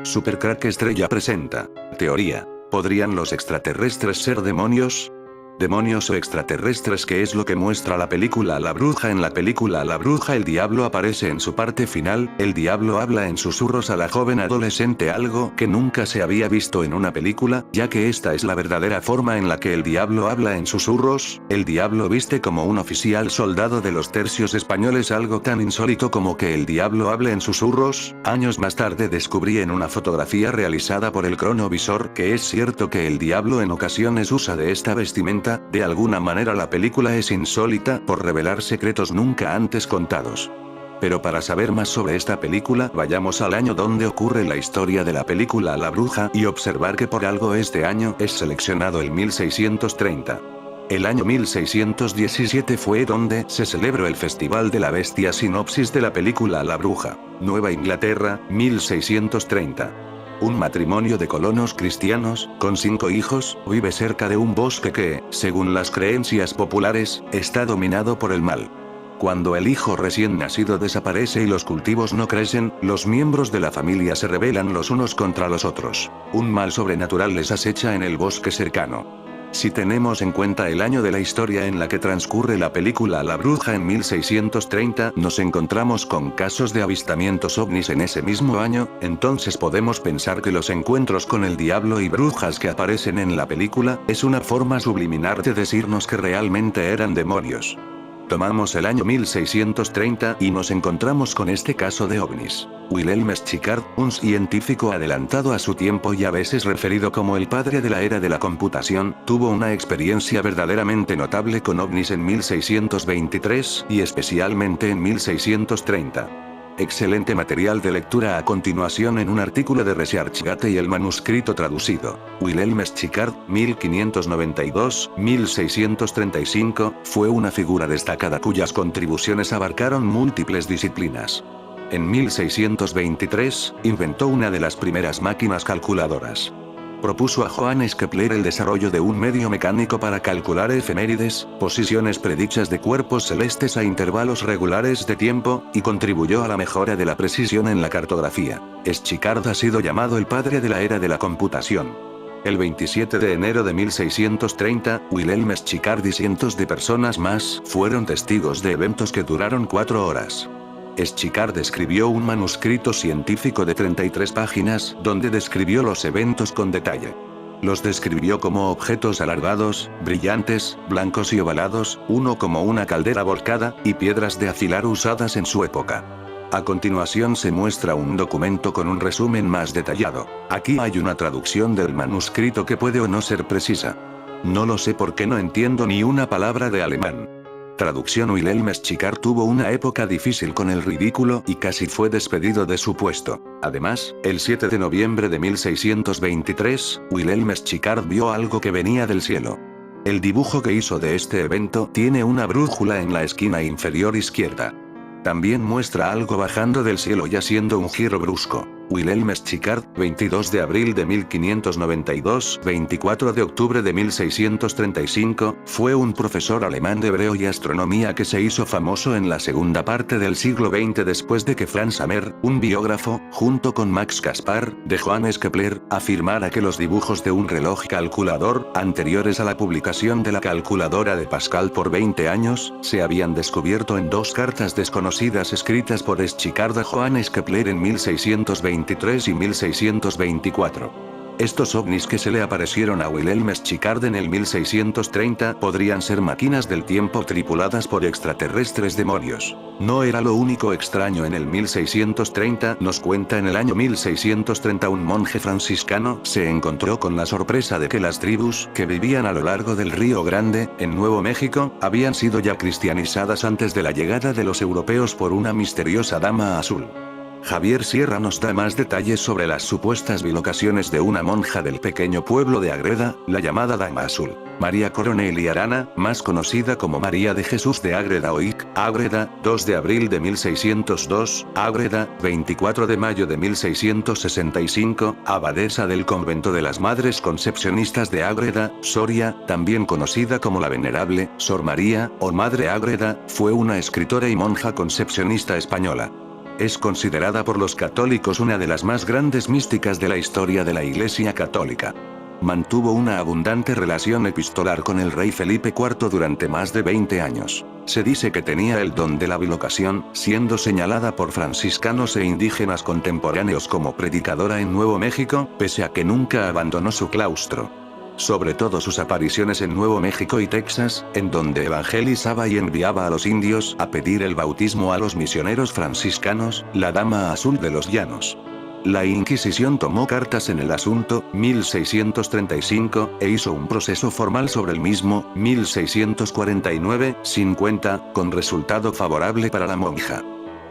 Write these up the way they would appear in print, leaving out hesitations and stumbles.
Supercrack Estrella presenta. Teoría. ¿Podrían los extraterrestres ser demonios? ¿Demonios o extraterrestres? ¿Qué es lo que muestra la película La Bruja? En la película La Bruja el diablo aparece en su parte final, el diablo habla en susurros a la joven adolescente, algo que nunca se había visto en una película, ya que esta es la verdadera forma en la que el diablo habla en susurros. El diablo viste como un oficial soldado de los tercios españoles, algo tan insólito como que el diablo hable en susurros. Años más tarde descubrí en una fotografía realizada por el cronovisor que es cierto que el diablo en ocasiones usa de esta vestimenta. De alguna manera la película es insólita por revelar secretos nunca antes contados. Pero para saber más sobre esta película, vayamos al año donde ocurre la historia de la película La Bruja y observar que por algo este año es seleccionado el 1630. El año 1617 fue donde se celebró el Festival de la Bestia. Sinopsis de la película La Bruja. Nueva Inglaterra, 1630. Un matrimonio de colonos cristianos, con 5 hijos, vive cerca de un bosque que, según las creencias populares, está dominado por el mal. Cuando el hijo recién nacido desaparece y los cultivos no crecen, los miembros de la familia se rebelan los unos contra los otros. Un mal sobrenatural les acecha en el bosque cercano. Si tenemos en cuenta el año de la historia en la que transcurre la película La Bruja en 1630, nos encontramos con casos de avistamientos ovnis en ese mismo año, entonces podemos pensar que los encuentros con el diablo y brujas que aparecen en la película, es una forma subliminar de decirnos que realmente eran demonios. Tomamos el año 1630 y nos encontramos con este caso de ovnis. Wilhelm Schicard, un científico adelantado a su tiempo y a veces referido como el padre de la era de la computación, tuvo una experiencia verdaderamente notable con ovnis en 1623, y especialmente en 1630. Excelente material de lectura a continuación en un artículo de ResearchGate y el manuscrito traducido. Wilhelm Schicard, 1592-1635, fue una figura destacada cuyas contribuciones abarcaron múltiples disciplinas. En 1623, inventó una de las primeras máquinas calculadoras. Propuso a Johannes Kepler el desarrollo de un medio mecánico para calcular efemérides, posiciones predichas de cuerpos celestes a intervalos regulares de tiempo, y contribuyó a la mejora de la precisión en la cartografía. Schicard ha sido llamado el padre de la era de la computación. El 27 de enero de 1630, Wilhelm Schicard y cientos de personas más fueron testigos de eventos que duraron 4 horas. Schicard escribió un manuscrito científico de 33 páginas, donde describió los eventos con detalle. Los describió como objetos alargados, brillantes, blancos y ovalados, uno como una caldera volcada, y piedras de afilar usadas en su época. A continuación se muestra un documento con un resumen más detallado. Aquí hay una traducción del manuscrito que puede o no ser precisa. No lo sé porque no entiendo ni una palabra de alemán. Traducción. Wilhelm Schicard tuvo una época difícil con el ridículo y casi fue despedido de su puesto. Además, el 7 de noviembre de 1623, Wilhelm Schicard vio algo que venía del cielo. El dibujo que hizo de este evento tiene una brújula en la esquina inferior izquierda. También muestra algo bajando del cielo y haciendo un giro brusco. Wilhelm Schicard, 22 de abril de 1592, 24 de octubre de 1635, fue un profesor alemán de hebreo y astronomía que se hizo famoso en la segunda parte del siglo XX después de que Franz Hammer, un biógrafo, junto con Max Caspar, de Johannes Kepler, afirmara que los dibujos de un reloj calculador, anteriores a la publicación de la calculadora de Pascal por 20 años, se habían descubierto en 2 cartas desconocidas escritas por Schicard a Johannes Kepler en 1623 y 1624. Estos ovnis que se le aparecieron a Wilhelm Schicard en el 1630 podrían ser máquinas del tiempo tripuladas por extraterrestres demonios. No era lo único extraño en el 1630, nos cuenta. En el año 1630 un monje franciscano se encontró con la sorpresa de que las tribus que vivían a lo largo del Río Grande, en Nuevo México, habían sido ya cristianizadas antes de la llegada de los europeos por una misteriosa dama azul. Javier Sierra nos da más detalles sobre las supuestas bilocaciones de una monja del pequeño pueblo de Ágreda, la llamada Dama Azul. María Coronel y Arana, más conocida como María de Jesús de Ágreda o Ic, Ágreda, 2 de abril de 1602, Ágreda, 24 de mayo de 1665, abadesa del convento de las Madres Concepcionistas de Ágreda, Soria, también conocida como la Venerable Sor María, o Madre Ágreda, fue una escritora y monja concepcionista española. Es considerada por los católicos una de las más grandes místicas de la historia de la Iglesia Católica. Mantuvo una abundante relación epistolar con el rey Felipe IV durante más de 20 años. Se dice que tenía el don de la bilocación, siendo señalada por franciscanos e indígenas contemporáneos como predicadora en Nuevo México, pese a que nunca abandonó su claustro. Sobre todo sus apariciones en Nuevo México y Texas, en donde evangelizaba y enviaba a los indios a pedir el bautismo a los misioneros franciscanos, la Dama Azul de los Llanos. La Inquisición tomó cartas en el asunto, 1635, e hizo un proceso formal sobre el mismo, 1649-50, con resultado favorable para la monja.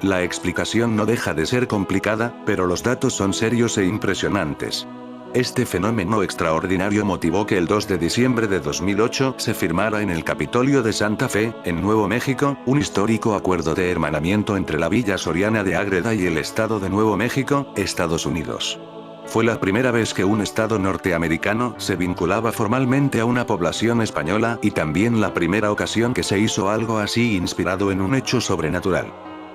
La explicación no deja de ser complicada, pero los datos son serios e impresionantes. Este fenómeno extraordinario motivó que el 2 de diciembre de 2008 se firmara en el Capitolio de Santa Fe, en Nuevo México, un histórico acuerdo de hermanamiento entre la Villa Soriana de Ágreda y el Estado de Nuevo México, Estados Unidos. Fue la primera vez que un estado norteamericano se vinculaba formalmente a una población española y también la primera ocasión que se hizo algo así inspirado en un hecho sobrenatural.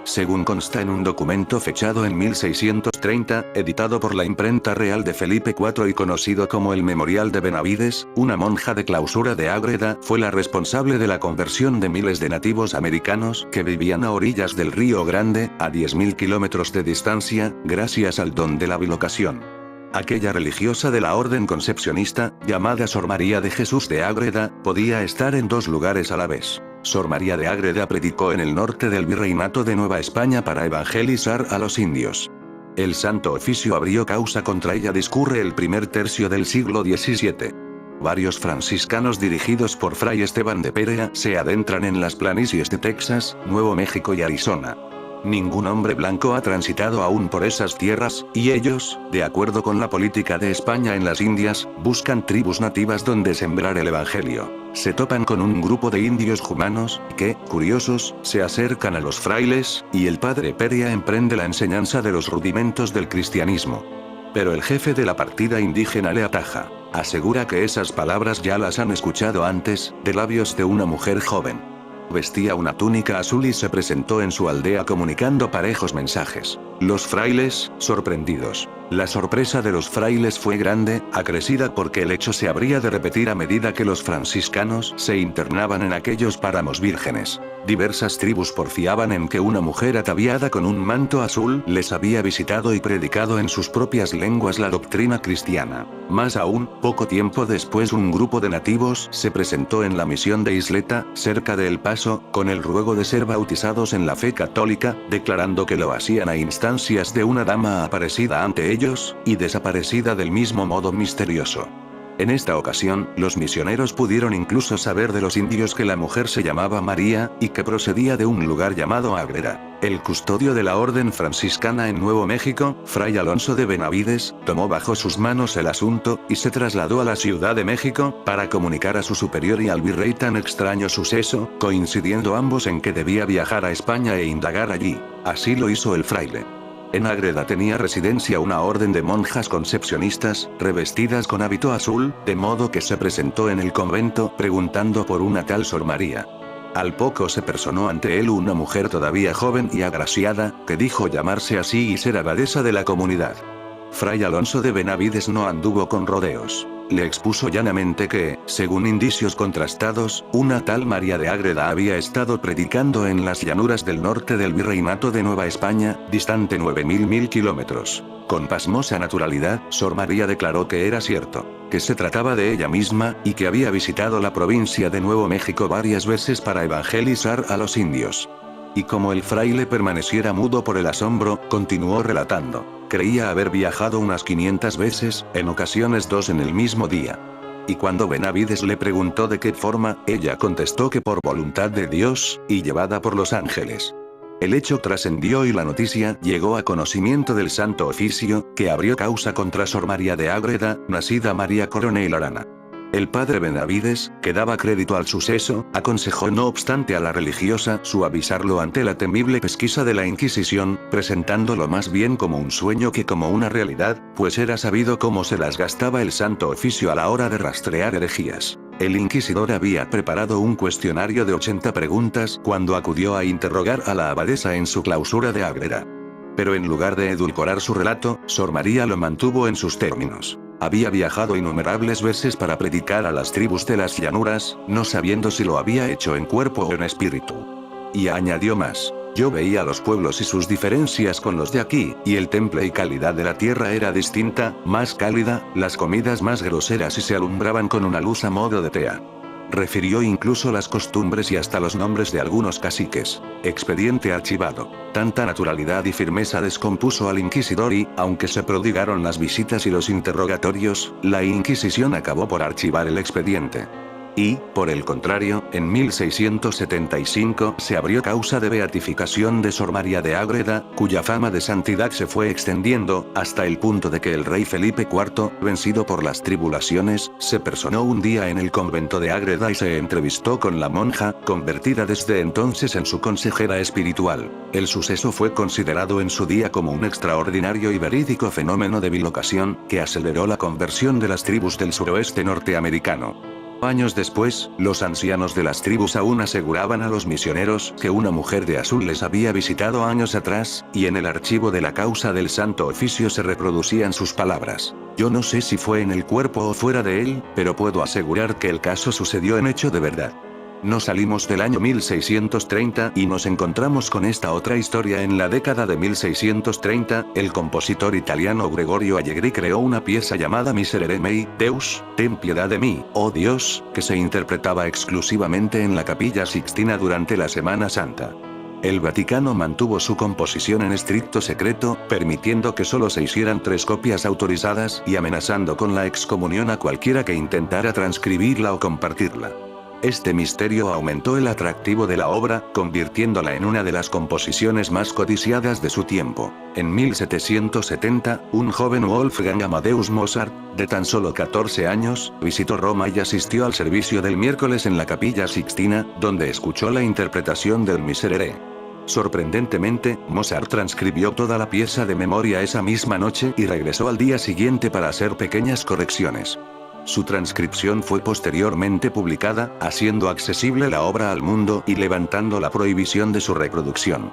Según consta en un documento fechado en 1630, editado por la imprenta real de Felipe IV y conocido como el Memorial de Benavides, una monja de clausura de Ágreda fue la responsable de la conversión de miles de nativos americanos que vivían a orillas del Río Grande, a 10.000 kilómetros de distancia, gracias al don de la bilocación. Aquella religiosa de la orden concepcionista, llamada Sor María de Jesús de Ágreda, podía estar en dos lugares a la vez. Sor María de Ágreda predicó en el norte del Virreinato de Nueva España para evangelizar a los indios. El Santo Oficio abrió causa contra ella, discurre el primer tercio del siglo XVII. Varios franciscanos dirigidos por Fray Esteban de Perea se adentran en las planicies de Texas, Nuevo México y Arizona. Ningún hombre blanco ha transitado aún por esas tierras, y ellos, de acuerdo con la política de España en las Indias, buscan tribus nativas donde sembrar el evangelio. Se topan con un grupo de indios humanos, que, curiosos, se acercan a los frailes, y el padre Perea emprende la enseñanza de los rudimentos del cristianismo. Pero el jefe de la partida indígena le ataja. Asegura que esas palabras ya las han escuchado antes, de labios de una mujer joven. Vestía una túnica azul y se presentó en su aldea comunicando parejos mensajes. Los frailes, sorprendidos. La sorpresa de los frailes fue grande, acrecida porque el hecho se habría de repetir a medida que los franciscanos se internaban en aquellos páramos vírgenes. Diversas tribus porfiaban en que una mujer ataviada con un manto azul les había visitado y predicado en sus propias lenguas la doctrina cristiana. Más aún, poco tiempo después un grupo de nativos se presentó en la misión de Isleta, cerca de El Paso, con el ruego de ser bautizados en la fe católica, declarando que lo hacían a instancias de una dama aparecida ante ellos, y desaparecida del mismo modo misterioso. En esta ocasión, los misioneros pudieron incluso saber de los indios que la mujer se llamaba María, y que procedía de un lugar llamado Ágreda. El custodio de la orden franciscana en Nuevo México, Fray Alonso de Benavides, tomó bajo sus manos el asunto, y se trasladó a la Ciudad de México, para comunicar a su superior y al virrey tan extraño suceso, coincidiendo ambos en que debía viajar a España e indagar allí. Así lo hizo el fraile. En Ágreda tenía residencia una orden de monjas concepcionistas, revestidas con hábito azul, de modo que se presentó en el convento preguntando por una tal Sor María. Al poco se personó ante él una mujer todavía joven y agraciada, que dijo llamarse así y ser abadesa de la comunidad. Fray Alonso de Benavides no anduvo con rodeos. Le expuso llanamente que, según indicios contrastados, una tal María de Ágreda había estado predicando en las llanuras del norte del Virreinato de Nueva España, distante 9.000 kilómetros. Con pasmosa naturalidad, Sor María declaró que era cierto, que se trataba de ella misma, y que había visitado la provincia de Nuevo México varias veces para evangelizar a los indios. Y como el fraile permaneciera mudo por el asombro, continuó relatando. Creía haber viajado unas 500 veces, en ocasiones 2 en el mismo día. Y cuando Benavides le preguntó de qué forma, ella contestó que por voluntad de Dios, y llevada por los ángeles. El hecho trascendió y la noticia llegó a conocimiento del Santo Oficio, que abrió causa contra Sor María de Ágreda, nacida María Coronel Arana. El padre Benavides, que daba crédito al suceso, aconsejó no obstante a la religiosa suavizarlo ante la temible pesquisa de la Inquisición, presentándolo más bien como un sueño que como una realidad, pues era sabido cómo se las gastaba el Santo Oficio a la hora de rastrear herejías. El inquisidor había preparado un cuestionario de 80 preguntas cuando acudió a interrogar a la abadesa en su clausura de Ágreda. Pero en lugar de edulcorar su relato, Sor María lo mantuvo en sus términos. Había viajado innumerables veces para predicar a las tribus de las llanuras, no sabiendo si lo había hecho en cuerpo o en espíritu. Y añadió más. Yo veía los pueblos y sus diferencias con los de aquí, y el temple y calidad de la tierra era distinta, más cálida, las comidas más groseras y se alumbraban con una luz a modo de tea. Refirió incluso las costumbres y hasta los nombres de algunos caciques. Expediente archivado. Tanta naturalidad y firmeza descompuso al inquisidor y, aunque se prodigaron las visitas y los interrogatorios, la Inquisición acabó por archivar el expediente. Y, por el contrario, en 1675 se abrió causa de beatificación de Sor María de Ágreda, cuya fama de santidad se fue extendiendo, hasta el punto de que el rey Felipe IV, vencido por las tribulaciones, se personó un día en el convento de Ágreda y se entrevistó con la monja, convertida desde entonces en su consejera espiritual. El suceso fue considerado en su día como un extraordinario y verídico fenómeno de bilocación, que aceleró la conversión de las tribus del suroeste norteamericano. Años después, los ancianos de las tribus aún aseguraban a los misioneros que una mujer de azul les había visitado años atrás, y en el archivo de la causa del Santo Oficio se reproducían sus palabras. Yo no sé si fue en el cuerpo o fuera de él, pero puedo asegurar que el caso sucedió en hecho de verdad. Nos salimos del año 1630 y nos encontramos con esta otra historia. En la década de 1630, el compositor italiano Gregorio Allegri creó una pieza llamada Miserere mei, Deus, ten piedad de mí, oh Dios, que se interpretaba exclusivamente en la Capilla Sixtina durante la Semana Santa. El Vaticano mantuvo su composición en estricto secreto, permitiendo que solo se hicieran 3 copias autorizadas y amenazando con la excomunión a cualquiera que intentara transcribirla o compartirla. Este misterio aumentó el atractivo de la obra, convirtiéndola en una de las composiciones más codiciadas de su tiempo. En 1770, un joven Wolfgang Amadeus Mozart, de tan solo 14 años, visitó Roma y asistió al servicio del miércoles en la Capilla Sixtina, donde escuchó la interpretación del Miserere. Sorprendentemente, Mozart transcribió toda la pieza de memoria esa misma noche y regresó al día siguiente para hacer pequeñas correcciones. Su transcripción fue posteriormente publicada, haciendo accesible la obra al mundo y levantando la prohibición de su reproducción.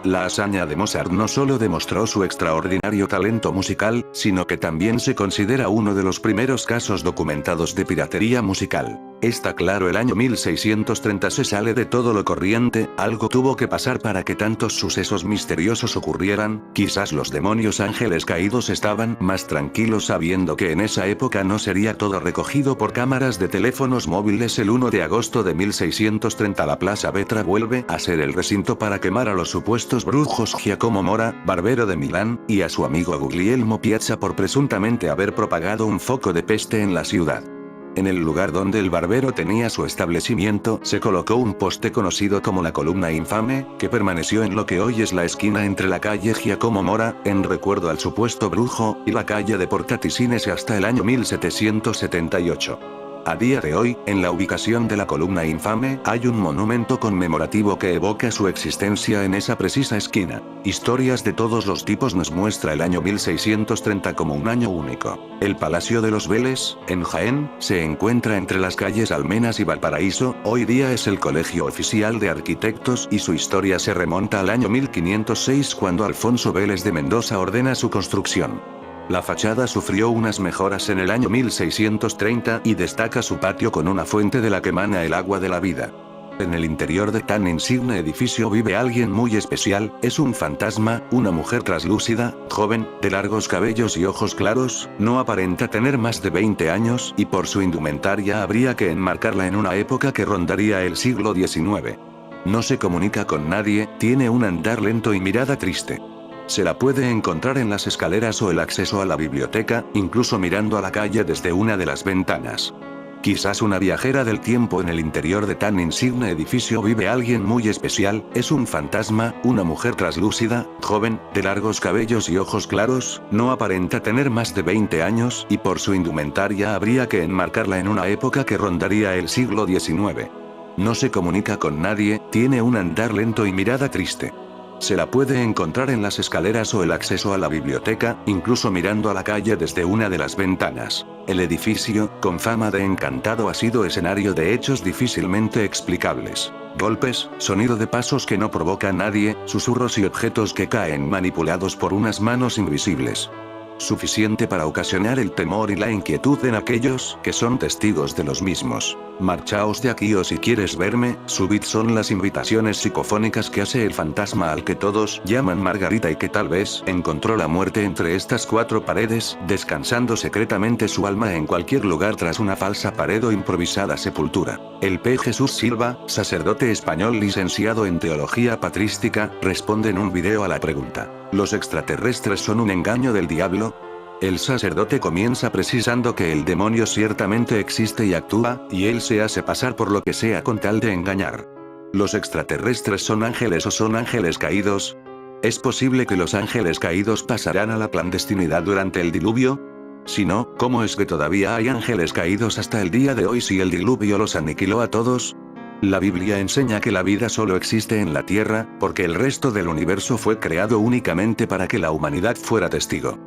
La hazaña de Mozart no solo demostró su extraordinario talento musical, sino que también se considera uno de los primeros casos documentados de piratería musical. Está claro, el año 1630 se sale de todo lo corriente, algo tuvo que pasar para que tantos sucesos misteriosos ocurrieran. Quizás los demonios ángeles caídos estaban más tranquilos sabiendo que en esa época no sería todo recogido por cámaras de teléfonos móviles. El 1 de agosto de 1630 la Plaza Vetra vuelve a ser el recinto para quemar a los supuestos brujos Giacomo Mora, barbero de Milán, y a su amigo Guglielmo Piazza por presuntamente haber propagado un foco de peste en la ciudad. En el lugar donde el barbero tenía su establecimiento se colocó un poste conocido como la Columna Infame, que permaneció en lo que hoy es la esquina entre la calle Giacomo Mora, en recuerdo al supuesto brujo, y la calle de Portaticines hasta el año 1778. A día de hoy, en la ubicación de la Columna Infame, hay un monumento conmemorativo que evoca su existencia en esa precisa esquina. Historias de todos los tipos nos muestra el año 1630 como un año único. El Palacio de los Vélez, en Jaén, se encuentra entre las calles Almenas y Valparaíso, hoy día es el Colegio Oficial de Arquitectos y su historia se remonta al año 1506 cuando Alfonso Vélez de Mendoza ordena su construcción. La fachada sufrió unas mejoras en el año 1630 y destaca su patio con una fuente de la que emana el agua de la vida. En el interior de tan insigne edificio vive alguien muy especial, es un fantasma, una mujer traslúcida, joven, de largos cabellos y ojos claros, no aparenta tener más de 20 años y por su indumentaria habría que enmarcarla en una época que rondaría el siglo XIX. No se comunica con nadie, tiene un andar lento y mirada triste. Se la puede encontrar en las escaleras o el acceso a la biblioteca, incluso mirando a la calle desde una de las ventanas. Quizás una viajera del tiempo. En el interior de tan insigne edificio vive alguien muy especial, es un fantasma, una mujer traslúcida, joven, de largos cabellos y ojos claros, no aparenta tener más de 20 años y por su indumentaria habría que enmarcarla en una época que rondaría el siglo XIX. No se comunica con nadie, tiene un andar lento y mirada triste. Se la puede encontrar en las escaleras o el acceso a la biblioteca, incluso mirando a la calle desde una de las ventanas. El edificio, con fama de encantado, ha sido escenario de hechos difícilmente explicables. Golpes, sonido de pasos que no provoca a nadie, susurros y objetos que caen manipulados por unas manos invisibles. Suficiente para ocasionar el temor y la inquietud en aquellos que son testigos de los mismos. Marchaos de aquí o si quieres verme, subid son las invitaciones psicofónicas que hace el fantasma al que todos llaman Margarita y que tal vez encontró la muerte entre estas cuatro paredes, descansando secretamente su alma en cualquier lugar tras una falsa pared o improvisada sepultura. El P. Jesús Silva, sacerdote español licenciado en teología patrística, responde en un video a la pregunta: ¿los extraterrestres son un engaño del diablo? El sacerdote comienza precisando que el demonio ciertamente existe y actúa, y él se hace pasar por lo que sea con tal de engañar. ¿Los extraterrestres son ángeles o son ángeles caídos? ¿Es posible que los ángeles caídos pasarán a la clandestinidad durante el diluvio? Si no, ¿cómo es que todavía hay ángeles caídos hasta el día de hoy si el diluvio los aniquiló a todos? La Biblia enseña que la vida solo existe en la Tierra, porque el resto del universo fue creado únicamente para que la humanidad fuera testigo.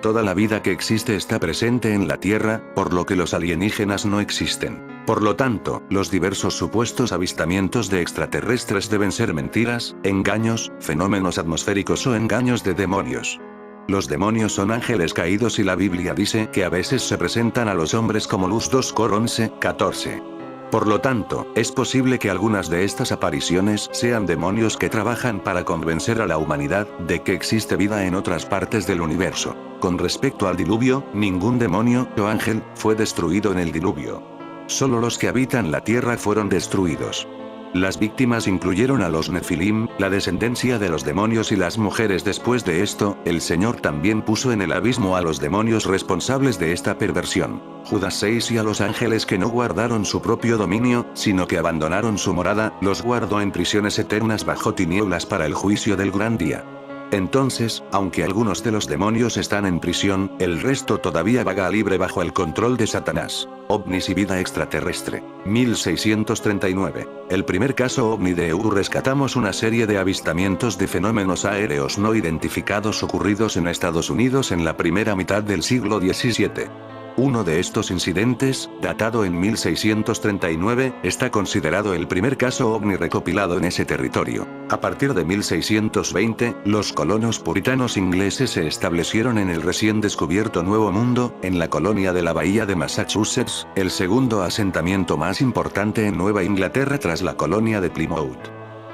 Toda la vida que existe está presente en la Tierra, por lo que los alienígenas no existen. Por lo tanto, los diversos supuestos avistamientos de extraterrestres deben ser mentiras, engaños, fenómenos atmosféricos o engaños de demonios. Los demonios son ángeles caídos y la Biblia dice que a veces se presentan a los hombres como luz. 2 Cor 11:14. Por lo tanto, es posible que algunas de estas apariciones sean demonios que trabajan para convencer a la humanidad de que existe vida en otras partes del universo. Con respecto al diluvio, ningún demonio o ángel fue destruido en el diluvio. Solo los que habitan la tierra fueron destruidos. Las víctimas incluyeron a los Nefilim, la descendencia de los demonios y las mujeres. Después de esto, el Señor también puso en el abismo a los demonios responsables de esta perversión. Judas 6 y a los ángeles que no guardaron su propio dominio, sino que abandonaron su morada, los guardó en prisiones eternas bajo tinieblas para el juicio del gran día. Entonces, aunque algunos de los demonios están en prisión, el resto todavía vaga libre bajo el control de Satanás. OVNIs y vida extraterrestre. 1639. El primer caso OVNI de EU. Rescatamos una serie de avistamientos de fenómenos aéreos no identificados ocurridos en Estados Unidos en la primera mitad del siglo XVII. Uno de estos incidentes, datado en 1639, está considerado el primer caso ovni recopilado en ese territorio. A partir de 1620, los colonos puritanos ingleses se establecieron en el recién descubierto Nuevo Mundo, en la colonia de la Bahía de Massachusetts, el segundo asentamiento más importante en Nueva Inglaterra tras la colonia de Plymouth.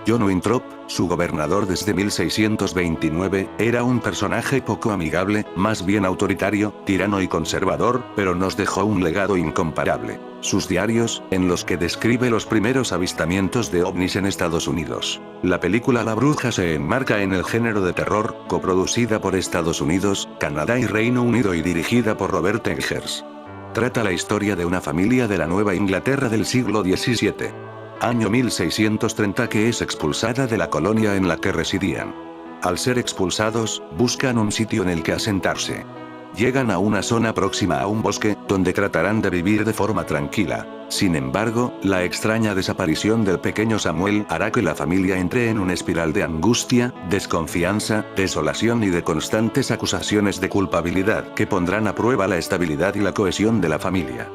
John Winthrop, su gobernador desde 1629, era un personaje poco amigable, más bien autoritario, tirano y conservador, pero nos dejó un legado incomparable: sus diarios, en los que describe los primeros avistamientos de ovnis en Estados Unidos. La película La Bruja se enmarca en el género de terror, coproducida por Estados Unidos, Canadá y Reino Unido y dirigida por Robert Eggers. Trata la historia de una familia de la Nueva Inglaterra del siglo XVII. Año 1630 que es expulsada de la colonia en la que residían. Al ser expulsados, buscan un sitio en el que asentarse. Llegan a una zona próxima a un bosque, donde tratarán de vivir de forma tranquila. Sin embargo, la extraña desaparición del pequeño Samuel hará que la familia entre en una espiral de angustia, desconfianza, desolación y de constantes acusaciones de culpabilidad que pondrán a prueba la estabilidad y la cohesión de la familia.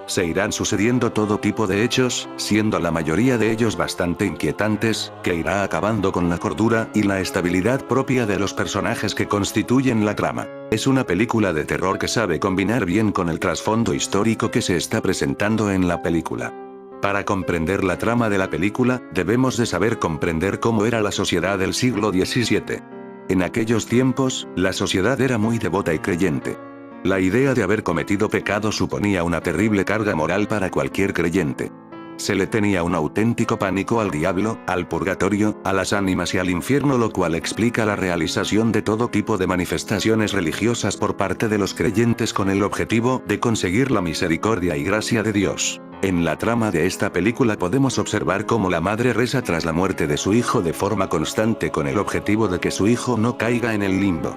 Se irán sucediendo todo tipo de hechos, siendo la mayoría de ellos bastante inquietantes, que irá acabando con la cordura y la estabilidad propia de los personajes que constituyen la trama. Es una película de terror que sabe combinar bien con el trasfondo histórico que se está presentando en la película. Para comprender la trama de la película, debemos de saber comprender cómo era la sociedad del siglo XVII. En aquellos tiempos, la sociedad era muy devota y creyente. La idea de haber cometido pecado suponía una terrible carga moral para cualquier creyente. Se le tenía un auténtico pánico al diablo, al purgatorio, a las ánimas y al infierno, lo cual explica la realización de todo tipo de manifestaciones religiosas por parte de los creyentes con el objetivo de conseguir la misericordia y gracia de Dios. En la trama de esta película podemos observar cómo la madre reza tras la muerte de su hijo de forma constante con el objetivo de que su hijo no caiga en el limbo.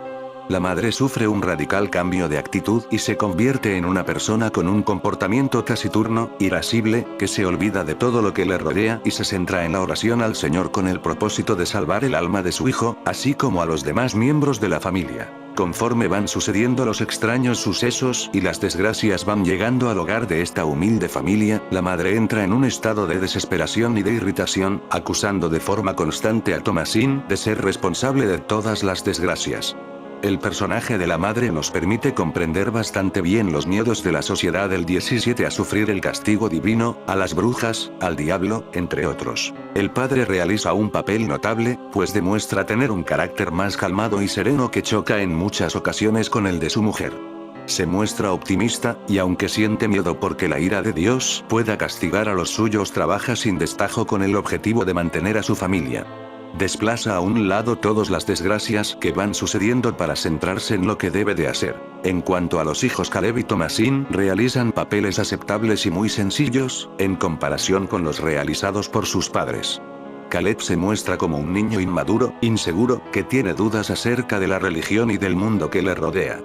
La madre sufre un radical cambio de actitud y se convierte en una persona con un comportamiento taciturno, irascible, que se olvida de todo lo que le rodea y se centra en la oración al Señor con el propósito de salvar el alma de su hijo, así como a los demás miembros de la familia. Conforme van sucediendo los extraños sucesos y las desgracias van llegando al hogar de esta humilde familia, la madre entra en un estado de desesperación y de irritación, acusando de forma constante a Thomasin de ser responsable de todas las desgracias. El personaje de la madre nos permite comprender bastante bien los miedos de la sociedad del 17 a sufrir el castigo divino, a las brujas, al diablo, entre otros. El padre realiza un papel notable, pues demuestra tener un carácter más calmado y sereno que choca en muchas ocasiones con el de su mujer. Se muestra optimista, y aunque siente miedo porque la ira de Dios pueda castigar a los suyos, trabaja sin destajo con el objetivo de mantener a su familia. Desplaza a un lado todas las desgracias que van sucediendo para centrarse en lo que debe de hacer. En cuanto a los hijos Caleb y Thomasin, realizan papeles aceptables y muy sencillos, en comparación con los realizados por sus padres. Caleb se muestra como un niño inmaduro, inseguro, que tiene dudas acerca de la religión y del mundo que le rodea.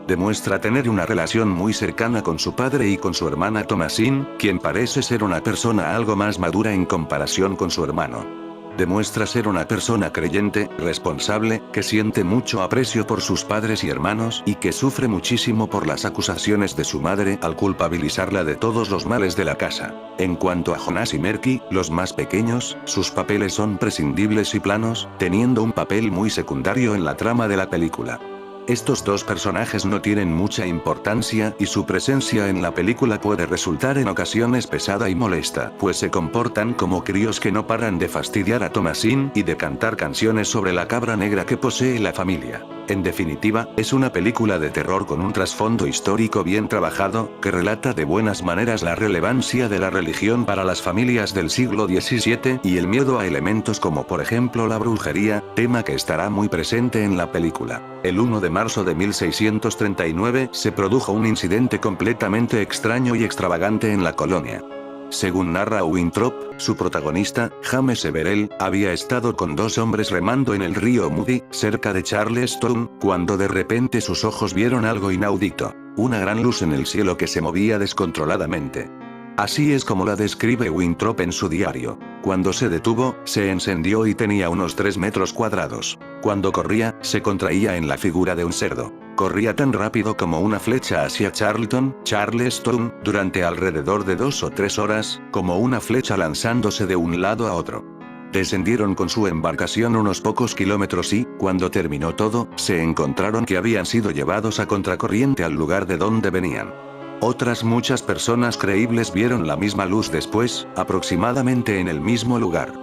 Demuestra tener una relación muy cercana con su padre y con su hermana Thomasin, quien parece ser una persona algo más madura en comparación con su hermano. Demuestra ser una persona creyente, responsable, que siente mucho aprecio por sus padres y hermanos y que sufre muchísimo por las acusaciones de su madre al culpabilizarla de todos los males de la casa. En cuanto a Jonas y Merky, los más pequeños, sus papeles son prescindibles y planos, teniendo un papel muy secundario en la trama de la película. Estos dos personajes no tienen mucha importancia y su presencia en la película puede resultar en ocasiones pesada y molesta, pues se comportan como críos que no paran de fastidiar a Thomasin y de cantar canciones sobre la cabra negra que posee la familia. En definitiva, es una película de terror con un trasfondo histórico bien trabajado, que relata de buenas maneras la relevancia de la religión para las familias del siglo XVII y el miedo a elementos como por ejemplo la brujería, tema que estará muy presente en la película. El 1 de marzo de 1639 se produjo un incidente completamente extraño y extravagante en la colonia. Según narra Winthrop, su protagonista, James Everell, había estado con dos hombres remando en el río Moody, cerca de Charlestown, cuando de repente sus ojos vieron algo inaudito, una gran luz en el cielo que se movía descontroladamente. Así es como la describe Winthrop en su diario. Cuando se detuvo, se encendió y tenía unos 3 metros cuadrados. Cuando corría, se contraía en la figura de un cerdo. Corría tan rápido como una flecha hacia Charlestown, durante alrededor de 2 o 3 horas, como una flecha lanzándose de un lado a otro. Descendieron con su embarcación unos pocos kilómetros y, cuando terminó todo, se encontraron que habían sido llevados a contracorriente al lugar de donde venían. Otras muchas personas creíbles vieron la misma luz después, aproximadamente en el mismo lugar.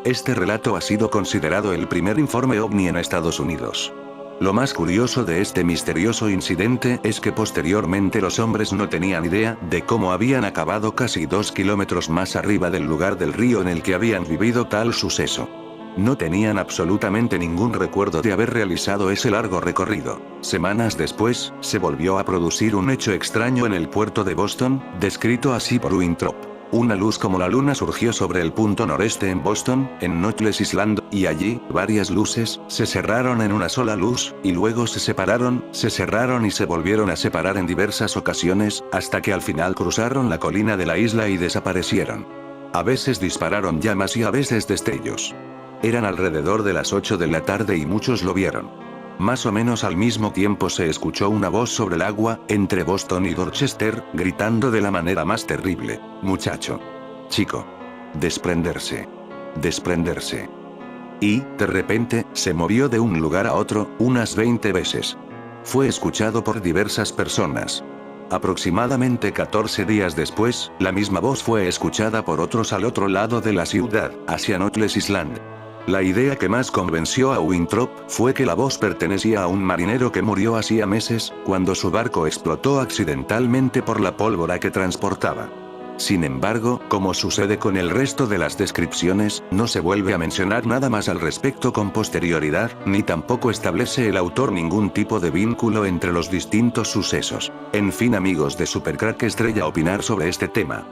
Este relato ha sido considerado el primer informe ovni en Estados Unidos. Lo más curioso de este misterioso incidente es que posteriormente los hombres no tenían idea de cómo habían acabado casi 2 kilómetros más arriba del lugar del río en el que habían vivido tal suceso. No tenían absolutamente ningún recuerdo de haber realizado ese largo recorrido. Semanas después, se volvió a producir un hecho extraño en el puerto de Boston, descrito así por Winthrop. Una luz como la luna surgió sobre el punto noreste en Boston, en Knotless Island, y allí, varias luces, se cerraron en una sola luz, y luego se cerraron y se volvieron a separar en diversas ocasiones, hasta que al final cruzaron la colina de la isla y desaparecieron. A veces dispararon llamas y a veces destellos. Eran alrededor de las 8 de la tarde y muchos lo vieron. Más o menos al mismo tiempo se escuchó una voz sobre el agua, entre Boston y Dorchester, gritando de la manera más terrible: muchacho. Chico. Desprenderse. Desprenderse. Y, de repente, se movió de un lugar a otro, unas 20 veces. Fue escuchado por diversas personas. Aproximadamente 14 días después, la misma voz fue escuchada por otros al otro lado de la ciudad, hacia Knotless Island. La idea que más convenció a Winthrop fue que la voz pertenecía a un marinero que murió hacía meses, cuando su barco explotó accidentalmente por la pólvora que transportaba. Sin embargo, como sucede con el resto de las descripciones, no se vuelve a mencionar nada más al respecto con posterioridad, ni tampoco establece el autor ningún tipo de vínculo entre los distintos sucesos. En fin, amigos de Supercrack Estrella, opinar sobre este tema.